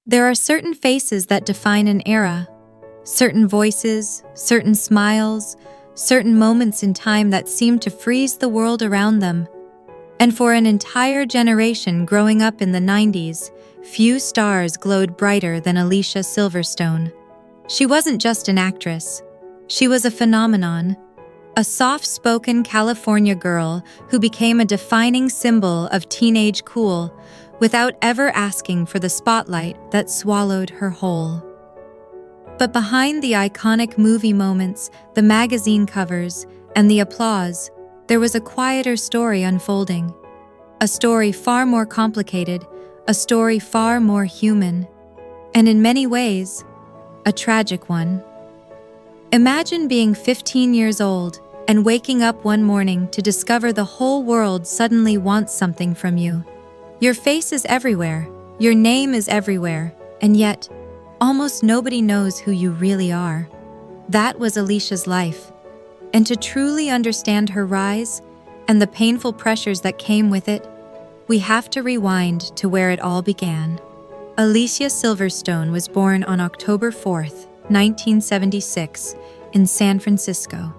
There are certain faces that define an era, certain voices, certain smiles, certain moments in time that seem to freeze the world around them. And for an entire generation growing up in the 90s, few stars glowed brighter than Alicia Silverstone. She wasn't just an actress. She was a phenomenon. A soft-spoken California girl who became a defining symbol of teenage cool without ever asking for the spotlight that swallowed her whole. But behind the iconic movie moments, the magazine covers, and the applause, there was a quieter story unfolding. A story far more complicated, a story far more human, and in many ways, a tragic one. Imagine being 15 years old and waking up one morning to discover the whole world suddenly wants something from you. Your face is everywhere, your name is everywhere, and yet, almost nobody knows who you really are. That was Alicia's life. And to truly understand her rise and the painful pressures that came with it, we have to rewind to where it all began. Alicia Silverstone was born on October 4th, 1976, in San Francisco.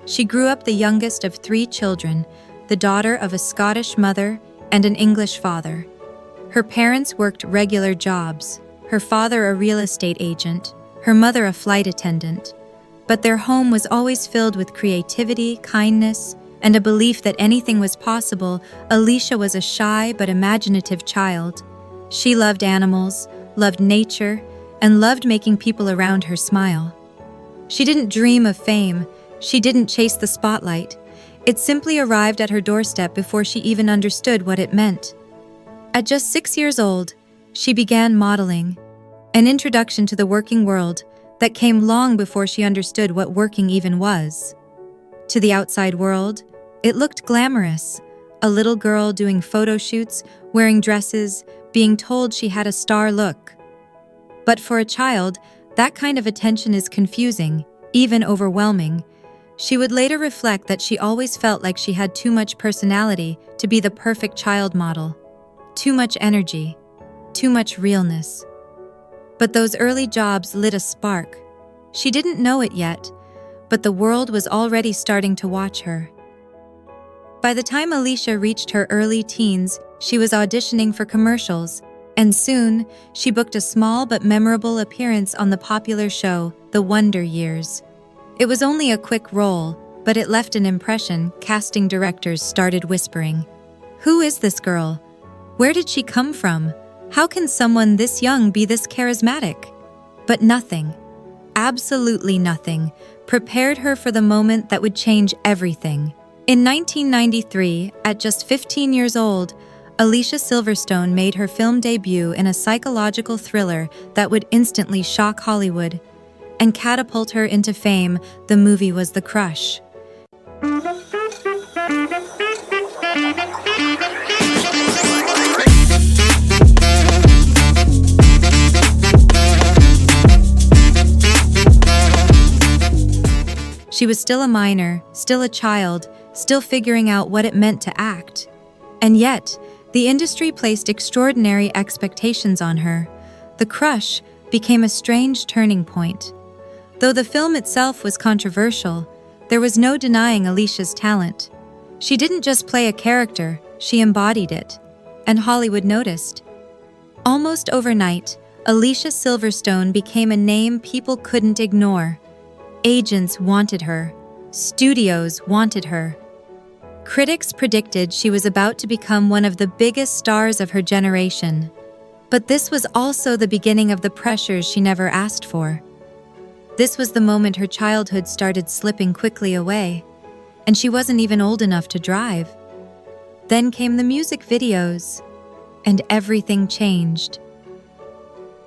She grew up the youngest of 3 children, the daughter of a Scottish mother and an English father. Her parents worked regular jobs, her father a real estate agent, her mother a flight attendant. But their home was always filled with creativity, kindness, and a belief that anything was possible. Alicia was a shy but imaginative child. She loved animals, loved nature, and loved making people around her smile. She didn't dream of fame. She didn't chase the spotlight. It simply arrived at her doorstep before she even understood what it meant. At just 6 years old, she began modeling, an introduction to the working world that came long before she understood what working even was. To the outside world, it looked glamorous. A little girl doing photo shoots, wearing dresses, being told she had a star look. But for a child, that kind of attention is confusing, even overwhelming. She would later reflect that she always felt like she had too much personality to be the perfect child model. Too much energy, too much realness. But those early jobs lit a spark. She didn't know it yet, but the world was already starting to watch her. By the time Alicia reached her early teens, she was auditioning for commercials, and soon she booked a small but memorable appearance on the popular show, The Wonder Years. It was only a quick role, but it left an impression. Casting directors started whispering, "Who is this girl? Where did she come from? How can someone this young be this charismatic?" But nothing, absolutely nothing, prepared her for the moment that would change everything. In 1993, at just 15 years old, Alicia Silverstone made her film debut in a psychological thriller that would instantly shock Hollywood and catapult her into fame. The movie was The Crush. She was still a minor, still a child, still figuring out what it meant to act. And yet, the industry placed extraordinary expectations on her. The Crush became a strange turning point. Though the film itself was controversial, there was no denying Alicia's talent. She didn't just play a character, she embodied it. And Hollywood noticed. Almost overnight, Alicia Silverstone became a name people couldn't ignore. Agents wanted her. Studios wanted her. Critics predicted she was about to become one of the biggest stars of her generation. But this was also the beginning of the pressures she never asked for. This was the moment her childhood started slipping quickly away, and she wasn't even old enough to drive. Then came the music videos, and everything changed.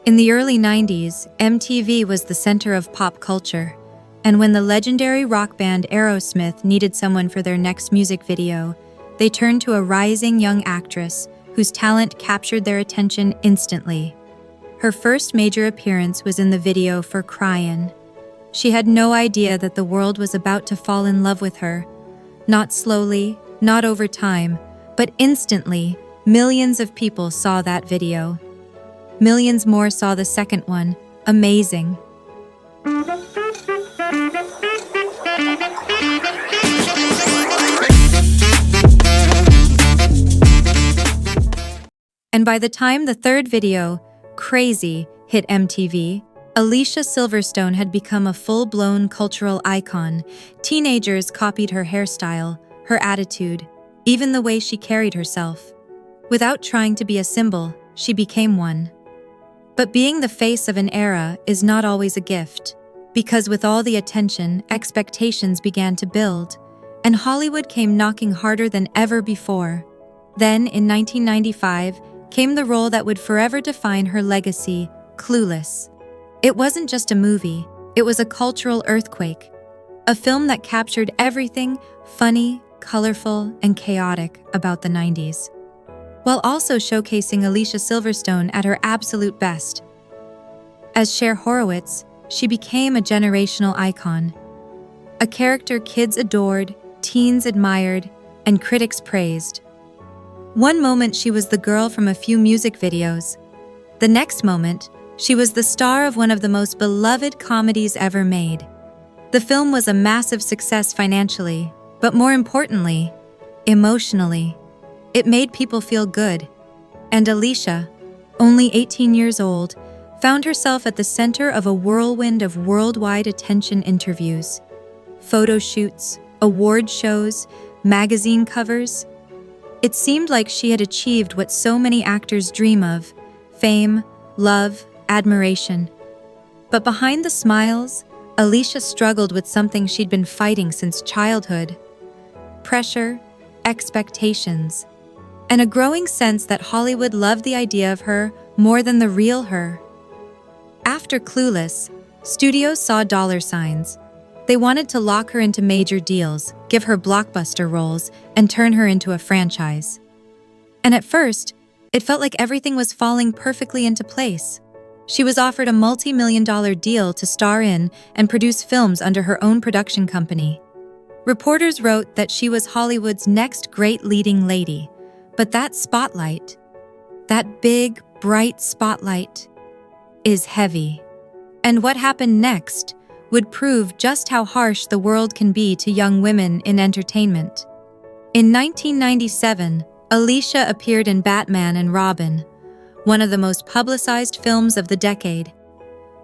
In the early 90s, MTV was the center of pop culture, and when the legendary rock band Aerosmith needed someone for their next music video, they turned to a rising young actress whose talent captured their attention instantly. Her first major appearance was in the video for Cryin. She had no idea that the world was about to fall in love with her. Not slowly, not over time, but instantly, millions of people saw that video. Millions more saw the second one. Amazing. And by the time the third video, Crazy, hit MTV, Alicia Silverstone had become a full-blown cultural icon. Teenagers copied her hairstyle, her attitude, even the way she carried herself. Without trying to be a symbol, she became one. But being the face of an era is not always a gift, because with all the attention, expectations began to build, and Hollywood came knocking harder than ever before. Then, in 1995, came the role that would forever define her legacy, Clueless. It wasn't just a movie, it was a cultural earthquake. A film that captured everything funny, colorful, and chaotic about the 90s, while also showcasing Alicia Silverstone at her absolute best. As Cher Horowitz, she became a generational icon. A character kids adored, teens admired, and critics praised. One moment she was the girl from a few music videos. The next moment, she was the star of one of the most beloved comedies ever made. The film was a massive success financially, but more importantly, emotionally. It made people feel good. And Alicia, only 18 years old, found herself at the center of a whirlwind of worldwide attention interviews, photo shoots, award shows, magazine covers. It seemed like she had achieved what so many actors dream of: fame, love, admiration. But behind the smiles, Alicia struggled with something she'd been fighting since childhood: pressure, expectations, and a growing sense that Hollywood loved the idea of her more than the real her. After Clueless, studios saw dollar signs. They wanted to lock her into major deals, give her blockbuster roles, and turn her into a franchise. And at first, it felt like everything was falling perfectly into place. She was offered a multi-million-dollar deal to star in and produce films under her own production company. Reporters wrote that she was Hollywood's next great leading lady. But that spotlight, that big, bright spotlight, is heavy. And what happened next would prove just how harsh the world can be to young women in entertainment. In 1997, Alicia appeared in Batman and Robin, one of the most publicized films of the decade.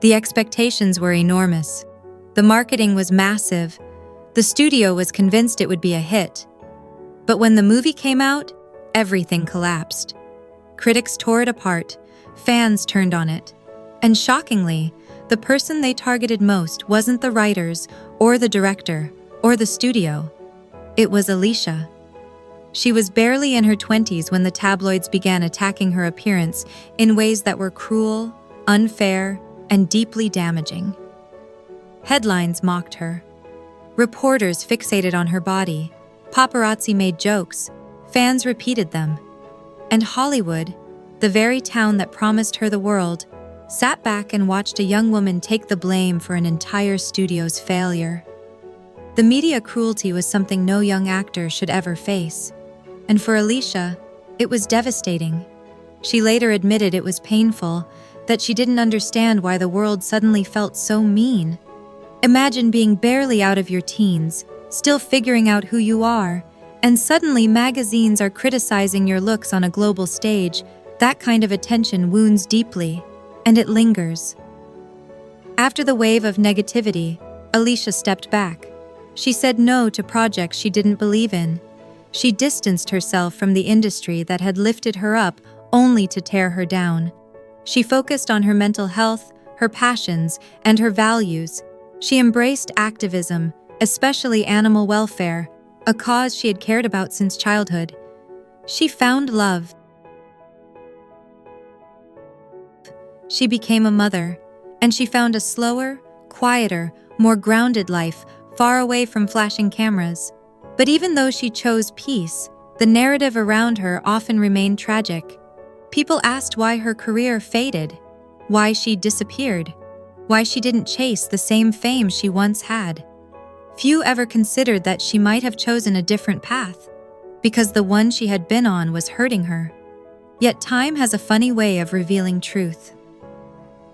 The expectations were enormous. The marketing was massive. The studio was convinced it would be a hit. But when the movie came out, everything collapsed. Critics tore it apart, fans turned on it. And shockingly, the person they targeted most wasn't the writers, or the director, or the studio. It was Alicia. She was barely in her 20s when the tabloids began attacking her appearance in ways that were cruel, unfair, and deeply damaging. Headlines mocked her. Reporters fixated on her body. Paparazzi made jokes. Fans repeated them. And Hollywood, the very town that promised her the world, sat back and watched a young woman take the blame for an entire studio's failure. The media cruelty was something no young actor should ever face. And for Alicia, it was devastating. She later admitted it was painful, that she didn't understand why the world suddenly felt so mean. Imagine being barely out of your teens, still figuring out who you are, and suddenly magazines are criticizing your looks on a global stage. That kind of attention wounds deeply, and it lingers. After the wave of negativity, Alicia stepped back. She said no to projects she didn't believe in. She distanced herself from the industry that had lifted her up only to tear her down. She focused on her mental health, her passions, and her values. She embraced activism, especially animal welfare, a cause she had cared about since childhood. She found love. She became a mother, and she found a slower, quieter, more grounded life, far away from flashing cameras. But even though she chose peace, the narrative around her often remained tragic. People asked why her career faded, why she disappeared, why she didn't chase the same fame she once had. Few ever considered that she might have chosen a different path, because the one she had been on was hurting her. Yet time has a funny way of revealing truth.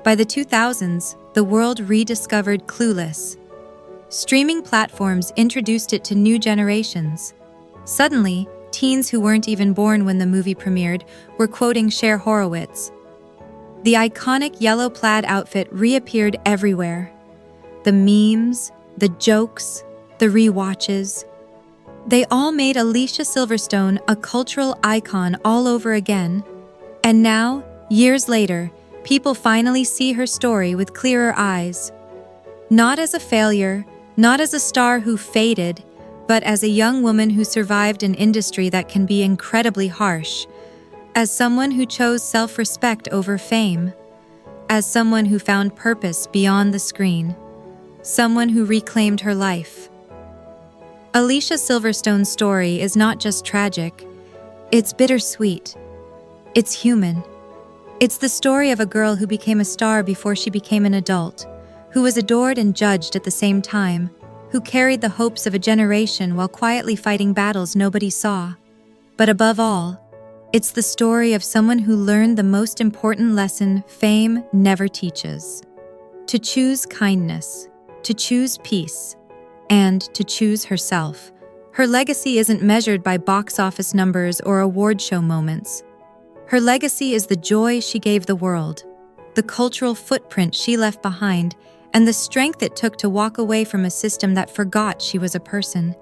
By the 2000s, the world rediscovered Clueless. Streaming platforms introduced it to new generations. Suddenly, teens who weren't even born when the movie premiered were quoting Cher Horowitz. The iconic yellow plaid outfit reappeared everywhere. The memes, the jokes, the rewatches. They all made Alicia Silverstone a cultural icon all over again. And now, years later, people finally see her story with clearer eyes. Not as a failure, not as a star who faded, but as a young woman who survived an industry that can be incredibly harsh, as someone who chose self-respect over fame, as someone who found purpose beyond the screen, someone who reclaimed her life. Alicia Silverstone's story is not just tragic, it's bittersweet. It's human. It's the story of a girl who became a star before she became an adult, who was adored and judged at the same time, who carried the hopes of a generation while quietly fighting battles nobody saw. But above all, it's the story of someone who learned the most important lesson fame never teaches: to choose kindness, to choose peace, and to choose herself. Her legacy isn't measured by box office numbers or award show moments. Her legacy is the joy she gave the world, the cultural footprint she left behind, and the strength it took to walk away from a system that forgot she was a person.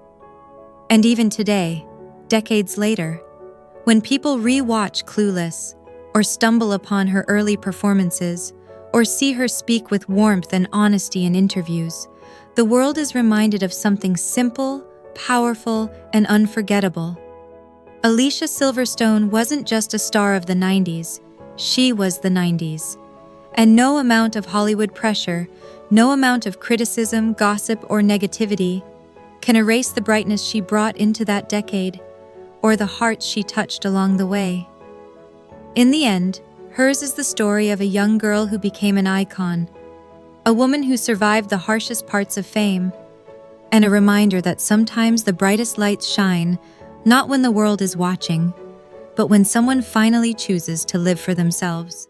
And even today, decades later, when people re-watch Clueless, or stumble upon her early performances, or see her speak with warmth and honesty in interviews, the world is reminded of something simple, powerful, and unforgettable. Alicia Silverstone wasn't just a star of the 90s, she was the 90s. And no amount of Hollywood pressure, no amount of criticism, gossip, or negativity can erase the brightness she brought into that decade, or the hearts she touched along the way. In the end, hers is the story of a young girl who became an icon, a woman who survived the harshest parts of fame, and a reminder that sometimes the brightest lights shine not when the world is watching, but when someone finally chooses to live for themselves.